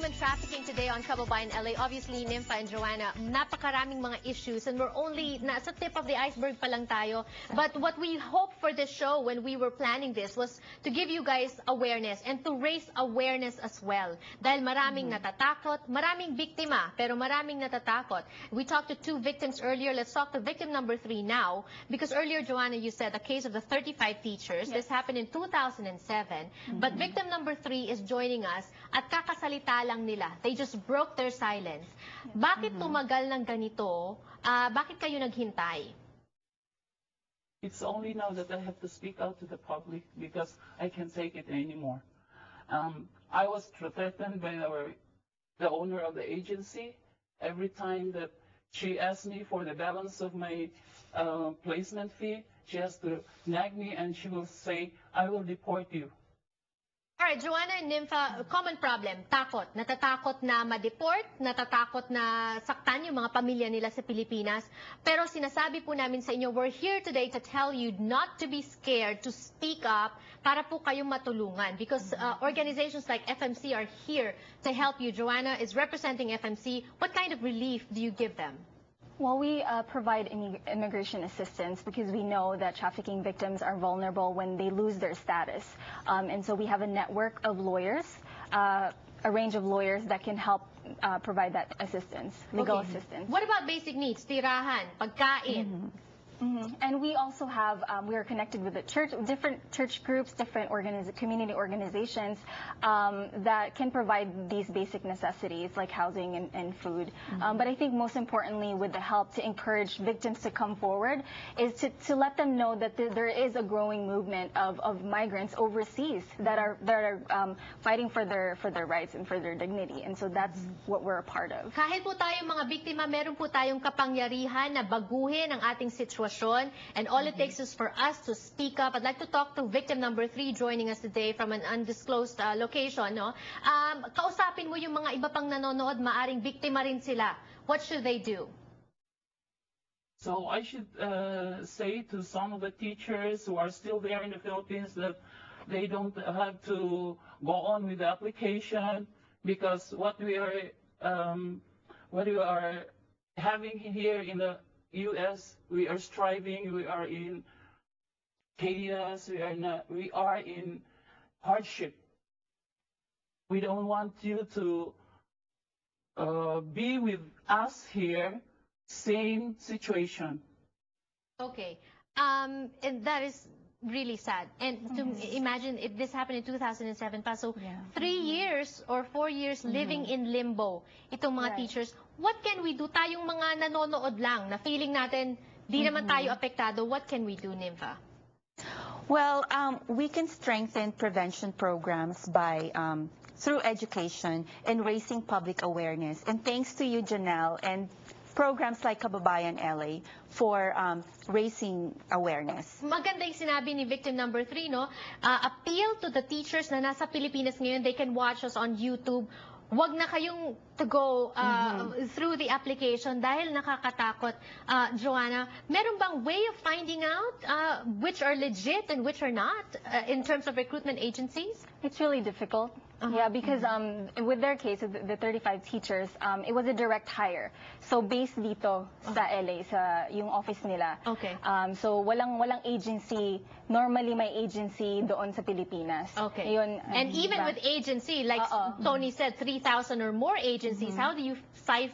human trafficking today on Kababayan LA. Obviously, Nympha and Joanna, napakaraming mga issues and we're only nasa tip of the iceberg pa lang tayo. But what we hoped for this show when we were planning this was to give you guys awareness and to raise awareness as well. Dahil maraming natatakot, maraming biktima, pero maraming natatakot. We talked to 2 victims earlier. Let's talk to victim number 3 now. Because earlier, Joanna, you said the case of the 35 teachers. Yes. This happened in 2007. But victim number 3 is joining us at kakasalita lang nila. They just broke their silence. Bakit tumagal ng ganito? Bakit kayo naghintay? It's only now that I have to speak out to the public because I can't take it anymore. I was threatened by the owner of the agency. Every time that she asked me for the balance of my placement fee, she has to nag me and she will say, I will deport you. All right, Joanna and Nympha, common problem, takot. Natatakot na ma-deport, natatakot na saktan yung mga pamilya nila sa Pilipinas. Pero sinasabi po namin sa inyo, we're here today to tell you not to be scared, to speak up para po kayong matulungan. Because organizations like FMC are here to help you. Joanna is representing FMC. What kind of relief do you give them? Well, we provide immigration assistance because we know that trafficking victims are vulnerable when they lose their status. And so we have a network of lawyers, a range of lawyers that can help provide that assistance, legal assistance. What about basic needs? Tirahan, pagkain? And we also have, we are connected with the different church groups, different community organizations that can provide these basic necessities like housing and food. But I think most importantly with the help to encourage victims to come forward is to let them know that there is a growing movement of migrants overseas that are fighting for their rights and for their dignity. And so that's what we're a part of. Kahit po tayong mga biktima, meron po tayong kapangyarihan na baguhin ang ating sitwasyon. And all it takes is for us to speak up. I'd like to talk to victim number 3 joining us today from an undisclosed location. No? Kausapin mo yung mga iba pang nanonood, maaring biktima rin sila. What should they do? So I should say to some of the teachers who are still there in the Philippines that they don't have to go on with the application because what we are having here in the U.S., we are striving, we are in chaos, we are in hardship. We don't want you to be with us here, same situation. Okay, and that is really sad. And to imagine if this happened in 2007 pa, so 3 years or 4 years living in limbo, itong mga teachers, what can we do? Tayong mga nanonood lang, na feeling natin, di naman tayo apektado, what can we do, Nympha? Well, we can strengthen prevention programs by through education and raising public awareness. And thanks to you, Janelle, and programs like Kababayan LA for raising awareness. Maganda yung sinabi ni victim number 3, no? Appeal to the teachers na nasa Pilipinas ngayon. They can watch us on YouTube. Wag na kayong to go through the application dahil nakakatakot. Joanna, meron bang way of finding out which are legit and which are not in terms of recruitment agencies? It's really difficult. Yeah, because with their case, the 35 teachers, it was a direct hire. So based dito sa LA, sa yung office nila. Okay. So walang agency. Normally may agency doon sa Pilipinas. Okay. Yun, and even with agency, like Tony said, 3,000 or more agencies, how do you sift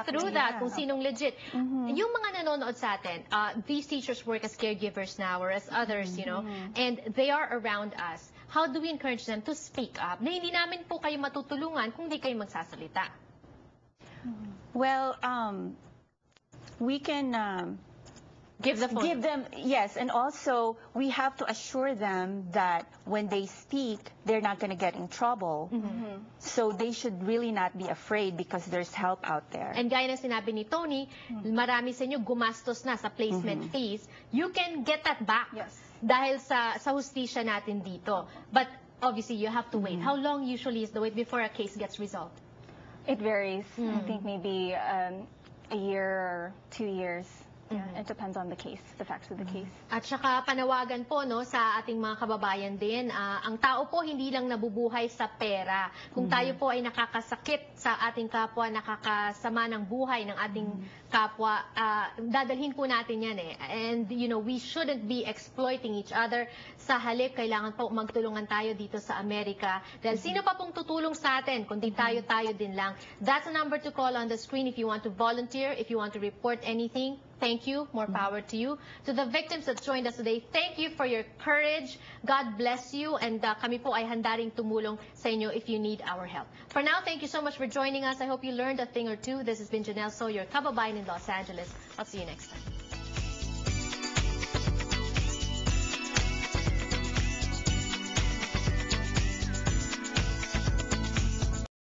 through that kung sinong legit? Yung mga nanonood sa atin, these teachers work as caregivers now or as others, you know, and they are around us. How do we encourage them to speak up? Na hindi namin po kayo matutulungan kung di kayo magsasalita. Well, we can give them, yes, and also we have to assure them that when they speak, they're not going to get in trouble. So they should really not be afraid because there's help out there. And gaya na sinabi ni Tony, marami sa inyo gumastos na sa placement fees. You can get that back. Yes. Dahil sa hustisya natin dito. But obviously, you have to wait. How long usually is the wait before a case gets resolved? It varies. I think maybe a year or 2 years. It depends on the case, the facts of the case. At saka panawagan po no sa ating mga kababayan din, ang tao po hindi lang nabubuhay sa pera. Kung tayo po ay nakakasakit sa ating kapwa, nakakasama ng buhay ng ating kapwa, dadalhin po natin yan eh. And we shouldn't be exploiting each other. Sa halip, kailangan po magtulungan tayo dito sa Amerika. Dahil sino pa pong tutulong sa atin, kundi tayo din lang. That's a number to call on the screen if you want to volunteer, if you want to report anything. Thank you. More power to you. To the victims that joined us today, thank you for your courage. God bless you. And kami po ay handa ring tumulong sa inyo if you need our help. For now, thank you so much for joining us. I hope you learned a thing or two. This has been Janelle So, your kababayan in Los Angeles. I'll see you next time.